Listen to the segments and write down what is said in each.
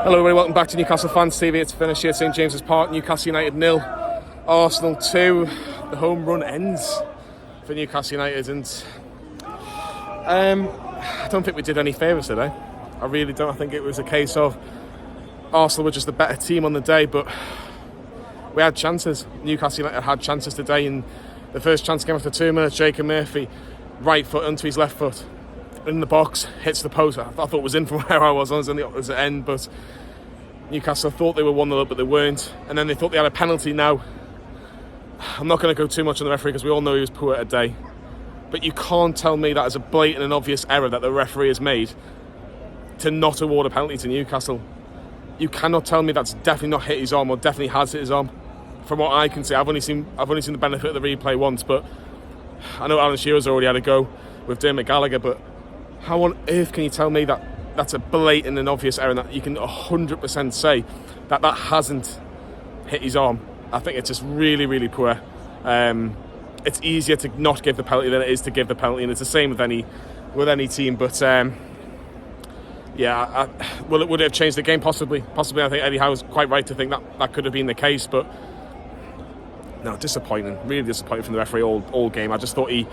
Hello everybody, welcome back to Newcastle Fans TV. It's finished here at St James's Park. Newcastle United 0, Arsenal 2. The home run ends for Newcastle United, and I don't think we did any favours today. I really don't. I think it was a case of Arsenal were just the better team on the day, but we had chances. Newcastle United had chances today, and the first chance came after 2 minutes. Jacob Murphy, right foot onto his left foot, in the box, hits the post. I thought it was in from where I was on the opposite end, but Newcastle thought they were 1-0 up, but they weren't. And then they thought they had a penalty. Now, I'm not going to go too much on the referee because we all know he was poor today, but you can't tell me that as a blatant and obvious error that the referee has made to not award a penalty to Newcastle. You cannot tell me that's definitely not hit his arm or definitely has hit his arm. From what I can see, I've only seen the benefit of the replay once, but I know Alan Shearer's already had a go with Dermot Gallagher, but how on earth can you tell me that that's a blatant and obvious error and that you can 100% say that that hasn't hit his arm? I think it's just really, really poor. It's easier to not give the penalty than it is to give the penalty, and it's the same with any team. But would it have changed the game? Possibly. I think Eddie Howe's quite right to think that could have been the case, but no, disappointing. Really disappointing from the referee all game. I just thought he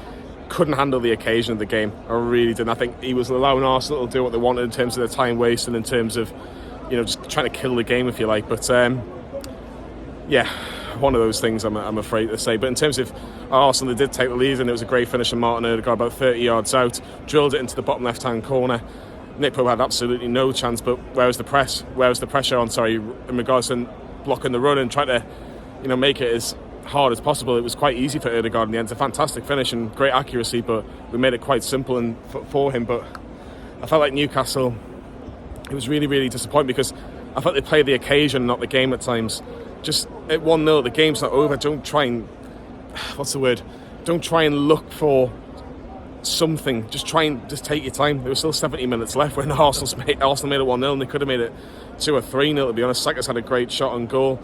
couldn't handle the occasion of the game. I really didn't. I think he was allowing Arsenal to do what they wanted in terms of the time waste and in terms of, just trying to kill the game, if you like. But one of those things I'm afraid to say. But in terms of Arsenal, they did take the lead, and it was a great finish from Martin Odegaard, about 30 yards out, drilled it into the bottom left-hand corner. Nick Pope had absolutely no chance, but where was the press? Where was the pressure on, in regards to blocking the run and trying to, make it as hard as possible? It was quite easy for Odegaard in the end. It's a fantastic finish and great accuracy, but we made it quite simple for him. But I felt like Newcastle, it was really, really disappointing because I felt they played the occasion, not the game at times. Just at 1-0, the game's not over. Don't try and look for something. Just take your time. There was still 70 minutes left when Arsenal made it 1-0, and they could have made it 2 or 3-0, to be honest. Saka's had a great shot on goal.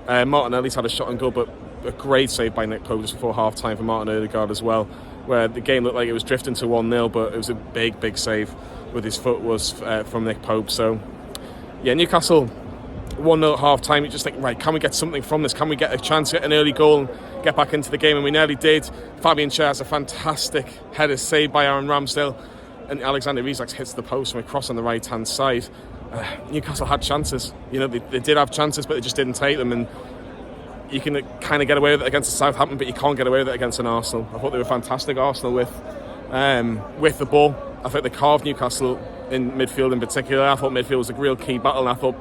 Martinelli's had a shot on goal, but a great save by Nick Pope just before half-time for Martin Odegaard as well, where the game looked like it was drifting to 1-0, but it was a big, big save with his foot was from Nick Pope. So, yeah, Newcastle 1-0 at half-time. You just think, right, can we get something from this? Can we get a chance, get an early goal and get back into the game? And we nearly did. Fabian Schär has a fantastic header saved by Aaron Ramsdale, and Alexander Isak hits the post from across on the right-hand side. Newcastle had chances. They did have chances, but they just didn't take them, and you can kind of get away with it against Southampton, but you can't get away with it against an Arsenal. I thought they were fantastic, Arsenal, with the ball. I thought they carved Newcastle in midfield in particular. I thought midfield was a real key battle, and I thought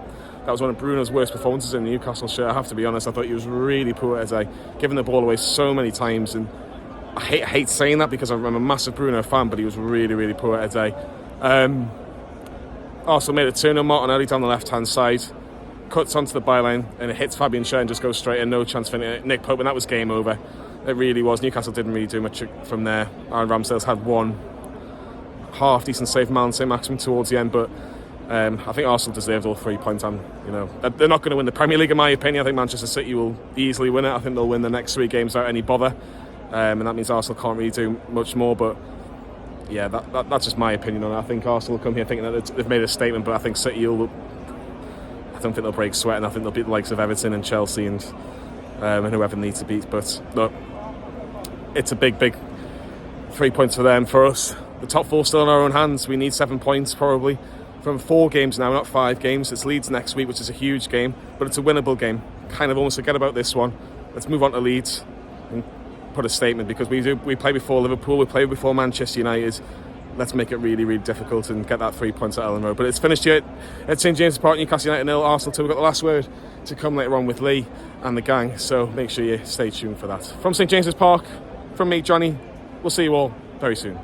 that was one of Bruno's worst performances in the Newcastle shirt. I have to be honest. I thought he was really poor today, giving the ball away so many times, and I hate saying that because I'm a massive Bruno fan, but he was really, really poor today. Arsenal made it 2-0. Martinelli down the left-hand side, cuts onto the byline, and it hits Fabian Schär and just goes straight in. No chance for Nick Pope, and that was game over. It really was. Newcastle didn't really do much from there. Aaron Ramsdale's had one half-decent save, Mount Saint-Maximin towards the end, but I think Arsenal deserved all 3 points. And they're not going to win the Premier League, in my opinion. I think Manchester City will easily win it. I think they'll win the next 3 games without any bother, and that means Arsenal can't really do much more. But yeah, that's just my opinion on it. I think Arsenal will come here thinking that they've made a statement, but I think City will. I don't think they'll break sweat, and I think they'll beat the likes of Everton and Chelsea and whoever needs to beat. But look, it's a big, big 3 points for them. For us, the top 4 still in our own hands. We need 7 points probably from 4 games now, not 5 games. It's Leeds next week, which is a huge game, but it's a winnable game. Kind of almost forget about this one. Let's move on to Leeds and put a statement, because we play before Liverpool, we play before Manchester United. Let's make it really, really difficult and get that 3 points at Ellen Road. But it's finished here at St James's Park. Newcastle United 0, Arsenal 2. We've got the last word to come later on with Lee and the gang, so make sure you stay tuned for that. From St James's Park, from me, Johnny, we'll see you all very soon.